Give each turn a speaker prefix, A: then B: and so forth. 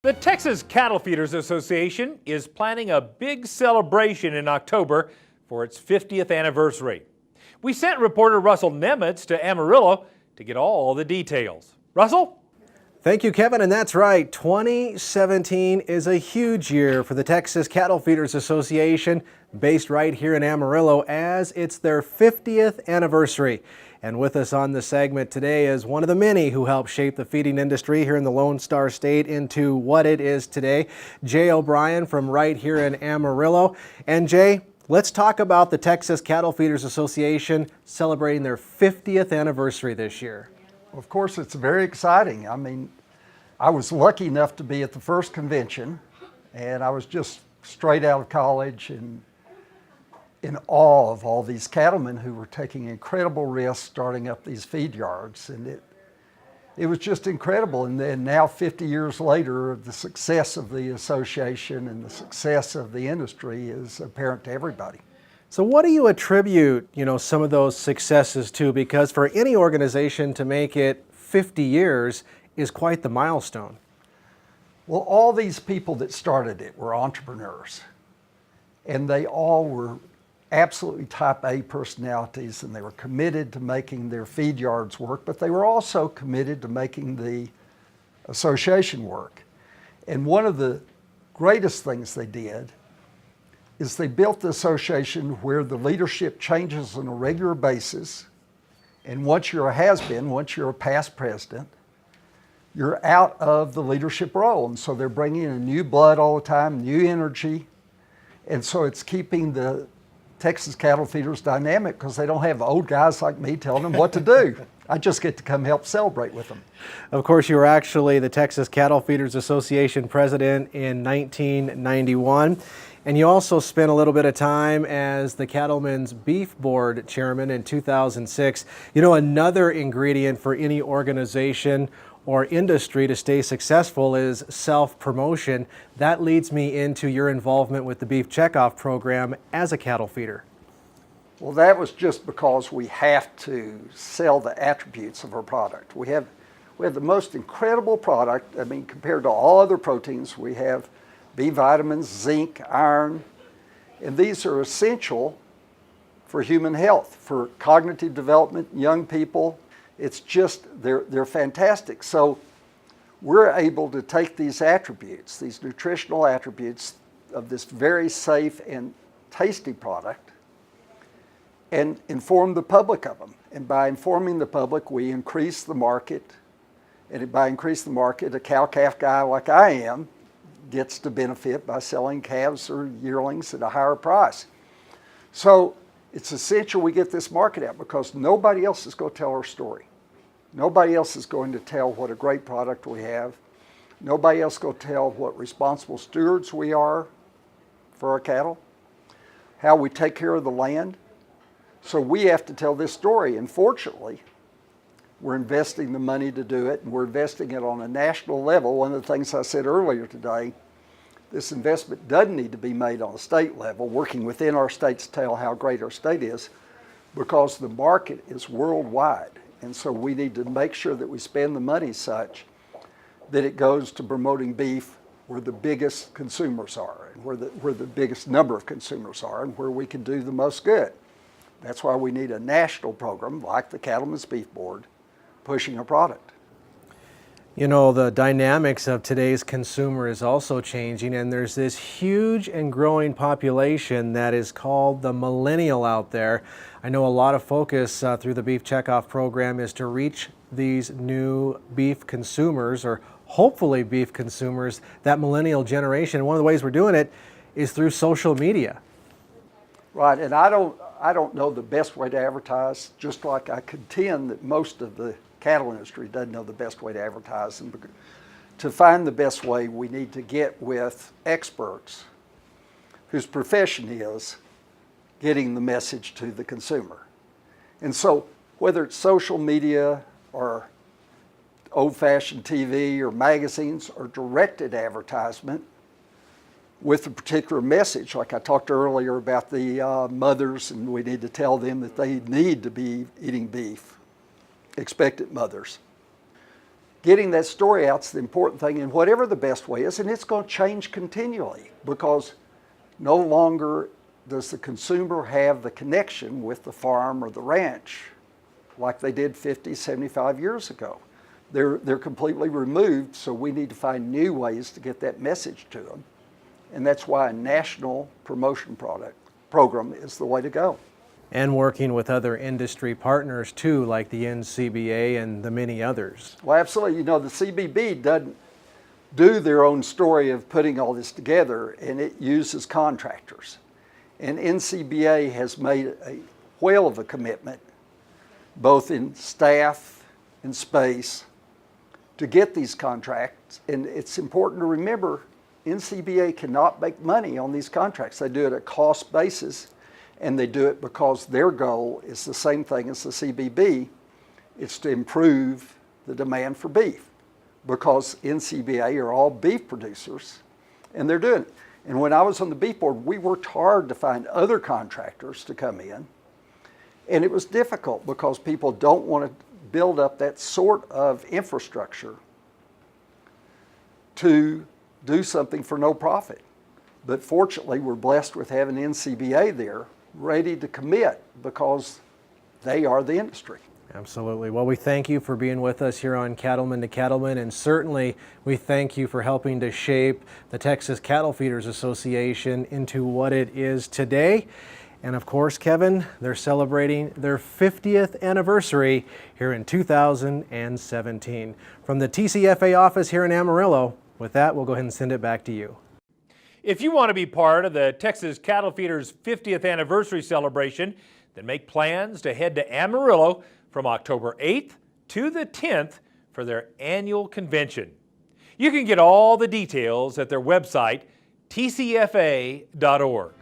A: The Texas Cattle Feeders Association is planning a big celebration in October for its 50th anniversary. We sent reporter Russell Nemitz to Amarillo to get all the details. Russell?
B: Thank you, Kevin, and that's right. 2017 is a huge year for the Texas Cattle Feeders Association, based right here in Amarillo, as it's their 50th anniversary. And with us on the segment today is one of the many who helped shape the feeding industry here in the Lone Star State into what it is today, Jay O'Brien from right here in Amarillo. And Jay, let's talk about the Texas Cattle Feeders Association celebrating their 50th anniversary this year.
C: Of course, it's very exciting. I mean, I was lucky enough to be at the first convention, and I was just straight out of college and in awe of all these cattlemen who were taking incredible risks starting up these feed yards. And it was just incredible. And then now 50 years later, the success of the association and the success of the industry is apparent to everybody.
B: So what do you attribute, some of those successes to? Because for any organization to make it 50 years is quite the milestone.
C: Well, all these people that started it were entrepreneurs, and they all were absolutely type A personalities, and they were committed to making their feed yards work, but they were also committed to making the association work. And one of the greatest things they did is they built the association where the leadership changes on a regular basis, and once you're a has-been, once you're a past president, you're out of the leadership role. And so they're bringing in new blood all the time, new energy, and so it's keeping the Texas cattle feeders dynamic because they don't have old guys like me telling them what to do. I just get to come help celebrate with them.
B: Of course, you were actually the Texas Cattle Feeders Association president in 1991, and you also spent a little bit of time as the Cattlemen's Beef Board chairman in 2006. Another ingredient for any organization or industry to stay successful is self-promotion. That leads me into your involvement with the Beef Checkoff program as a cattle feeder.
C: Well, that was just because we have to sell the attributes of our product. We have the most incredible product. I mean, compared to all other proteins, we have B vitamins, zinc, iron, and these are essential for human health, for cognitive development, young people. It's just, they're fantastic. So we're able to take these attributes, these nutritional attributes of this very safe and tasty product, and inform the public of them. And by informing the public, we increase the market. And by increasing the market, a cow-calf guy like I am gets to benefit by selling calves or yearlings at a higher price. So it's essential we get this market out because nobody else is going to tell our story. Nobody else is going to tell what a great product we have. Nobody else is going to tell what responsible stewards we are for our cattle, how we take care of the land. So we have to tell this story, and fortunately, we're investing the money to do it, and we're investing it on a national level. One of the things I said earlier today, this investment doesn't need to be made on a state level, working within our state to tell how great our state is, because the market is worldwide. And so we need to make sure that we spend the money such that it goes to promoting beef where the biggest consumers are, and where the biggest number of consumers are, and where we can do the most good. That's why we need a national program like the Cattlemen's Beef Board pushing a product.
B: The dynamics of today's consumer is also changing, and there's this huge and growing population that is called the millennial out there. I know a lot of focus through the Beef Checkoff program is to reach these new beef consumers, or hopefully beef consumers, that millennial generation. And one of the ways we're doing it is through social media.
C: Right, and I don't know the best way to advertise, just like I contend that most of the cattle industry doesn't know the best way to advertise. And to find the best way, we need to get with experts whose profession is getting the message to the consumer. And so whether it's social media or old-fashioned TV or magazines or directed advertisement with a particular message, like I talked earlier about the mothers, and we need to tell them that they need to be eating beef, expectant mothers. getting that story out's the important thing in whatever the best way is, and it's going to change continually because no longer does the consumer have the connection with the farm or the ranch like they did 50, 75 years ago. They're completely removed, so we need to find new ways to get that message to them. And that's why a national promotion program is the way to go.
B: And working with other industry partners too, like the NCBA and the many others.
C: Well, absolutely. You know, the CBB doesn't do their own story of putting all this together, and it uses contractors. And NCBA has made a whale of a commitment, both in staff and space, to get these contracts. And it's important to remember, NCBA cannot make money on these contracts. They do it at cost basis, and they do it because their goal is the same thing as the CBB. It's to improve the demand for beef, because NCBA are all beef producers, and they're doing it. And when I was on the beef board, we worked hard to find other contractors to come in, and it was difficult because people don't want to build up that sort of infrastructure to do something for no profit. But fortunately, we're blessed with having NCBA there ready to commit because they are the industry.
B: Absolutely. Well, we thank you for being with us here on Cattlemen to Cattlemen, and certainly we thank you for helping to shape the Texas Cattle Feeders Association into what it is today. And of course, Kevin, they're celebrating their 50th anniversary here in 2017. From the TCFA office here in Amarillo, with that, we'll go ahead and send it back to you.
A: If you want to be part of the Texas Cattle Feeders 50th anniversary celebration, then make plans to head to Amarillo from October 8th to the 10th for their annual convention. You can get all the details at their website, tcfa.org.